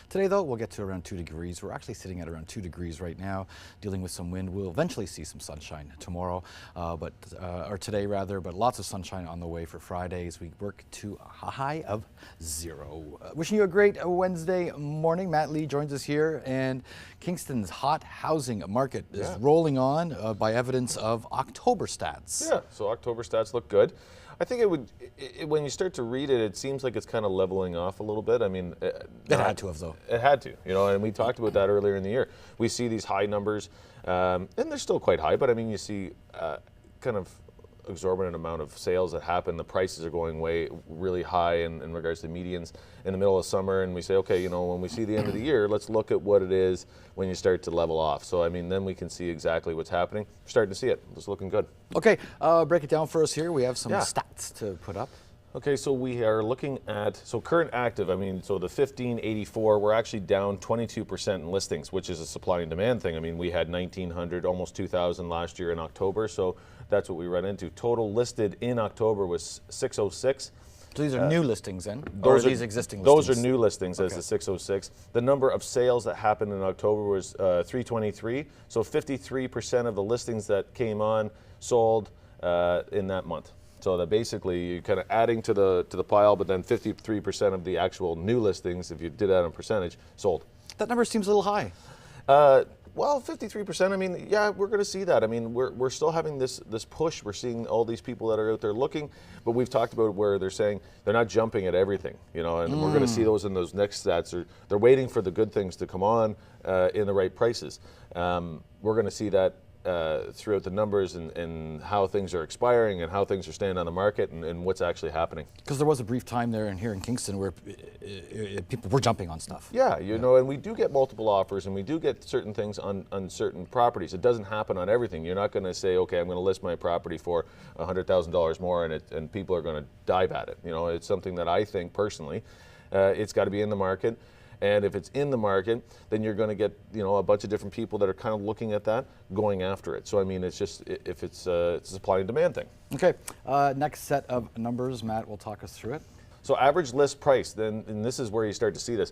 Today, though, we'll get to around 2 degrees. We're actually sitting at around 2 degrees right now, dealing with some wind. We'll eventually see some sunshine tomorrow, or today rather, but lots of sunshine on the way for Friday as we work to a high of 0. Wishing you a great Wednesday morning. Matt Lee joins us here, and Kingston's hot housing market is rolling on by evidence of October stats. Yeah, so October stats look good. I think when you start to read it, it seems like it's kind of leveling off a little bit. I mean, it had to have, though. It had to, and we talked about that earlier in the year. We see these high numbers, and they're still quite high, but I mean, you see kind of exorbitant amount of sales that happen. The prices are going really high in regards to medians in the middle of summer, and we say, okay, when we see the end of the year, let's look at what it is when you start to level off. So I mean, then we can see exactly what's happening. We're starting to see it. It's looking good. Okay, break it down for us here. We have some stats to put up. Okay, so we are looking at, current active, the 1584, we're actually down 22% in listings, which is a supply and demand thing. I mean, we had 1,900, almost 2,000 last year in October, so that's what we run into. Total listed in October was 606. So these are new listings then? Or are these existing listings? Those are new listings as the 606. The number of sales that happened in October was 323. So 53% of the listings that came on sold in that month. So that basically you're kind of adding to the pile, but then 53% of the actual new listings, if you did that on percentage, sold. That number seems a little high. Well, 53%, I mean, yeah, we're going to see that. I mean, we're still having this push. We're seeing all these people that are out there looking, but we've talked about where they're saying they're not jumping at everything, and we're going to see those in those next stats. They're waiting for the good things to come on in the right prices. We're going to see that throughout the numbers and how things are expiring and how things are staying on the market and what's actually happening. Because there was a brief time there here in Kingston where people were jumping on stuff. Yeah, and we do get multiple offers and we do get certain things on certain properties. It doesn't happen on everything. You're not going to say, okay, I'm going to list my property for $100,000 more and people are going to dive at it. It's something that I think personally, it's got to be in the market. And if it's in the market, then you're going to get a bunch of different people that are kind of looking at that, going after it. So I mean, it's just it's a supply and demand thing. Okay, next set of numbers, Matt will talk us through it. So average list price, and this is where you start to see this.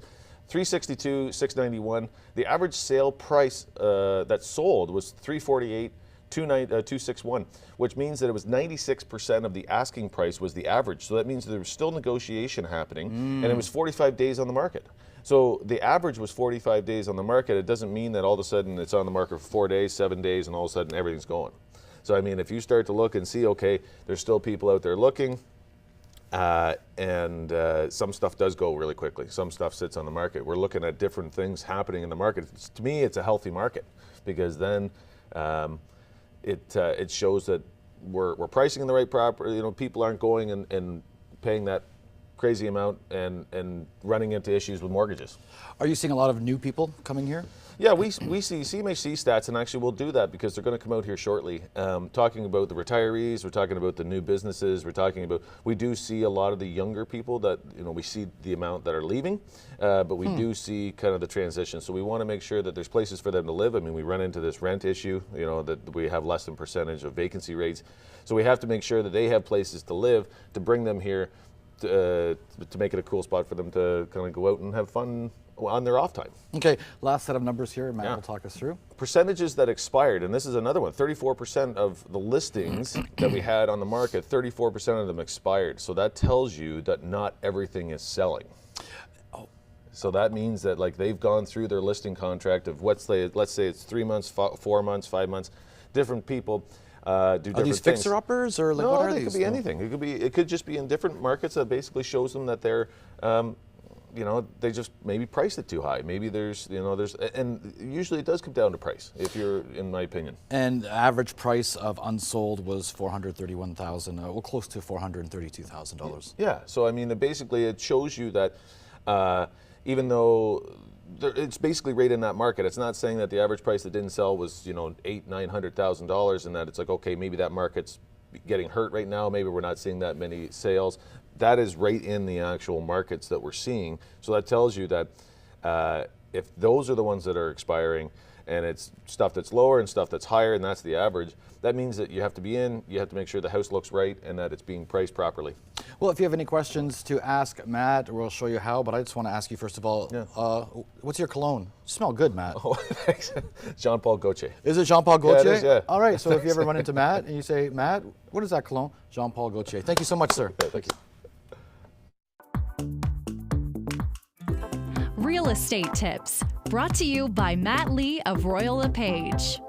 362, 691. The average sale price that sold was 348. 261, which means that it was 96% of the asking price was the average. So that means there was still negotiation happening, and it was 45 days on the market. So the average was 45 days on the market. It doesn't mean that all of a sudden it's on the market for 4 days, 7 days, and all of a sudden everything's going. So I mean, if you start to look and see, okay, there's still people out there looking, and some stuff does go really quickly. Some stuff sits on the market. We're looking at different things happening in the market. To me, it's a healthy market because then it shows that we're pricing in the right property. People aren't going and paying that crazy amount and running into issues with mortgages. Are you seeing a lot of new people coming here? Yeah, we see CMHC stats, and actually we'll do that because they're going to come out here shortly. Talking about the retirees, we're talking about the new businesses, we do see a lot of the younger people that, we see the amount that are leaving, but we do see kind of the transition. So we want to make sure that there's places for them to live. I mean, we run into this rent issue, that we have less than percentage of vacancy rates. So we have to make sure that they have places to live, to bring them here, to make it a cool spot for them to kind of go out and have fun on their off time. Okay, last set of numbers here, Matt will talk us through. Percentages that expired, and this is another one, 34% of the listings that we had on the market, 34% of them expired. So that tells you that not everything is selling. Oh. So that means that they've gone through their listing contract of let's say it's 3 months, 4 months, 5 months, different people do different things. Are these fixer-uppers or what are these? It could be anything. It could just be in different markets that basically shows them that they're they just maybe priced it too high. Maybe and usually it does come down to price, in my opinion. And the average price of unsold was $431,000, close to $432,000. Yeah, so I mean, basically it shows you that even though it's basically right in that market, it's not saying that the average price that didn't sell was $800,000-900,000, and that it's okay, maybe that market's getting hurt right now. Maybe we're not seeing that many sales. That is right in the actual markets that we're seeing. So that tells you that if those are the ones that are expiring, and it's stuff that's lower and stuff that's higher, and that's the average. That means that you have to be in, you have to make sure the house looks right and that it's being priced properly. Well, if you have any questions to ask Matt, we'll show you how, but I just want to ask you first of all, what's your cologne? You smell good, Matt. Oh, thanks. Jean-Paul Gaultier. Is it Jean-Paul Gaultier? Yeah, it is, yeah. All right, so if you ever run into Matt and you say, Matt, what is that cologne? Jean-Paul Gaultier. Thank you so much, sir. Yeah, thank you. Real Estate Tips, brought to you by Matt Lee of Royal LePage.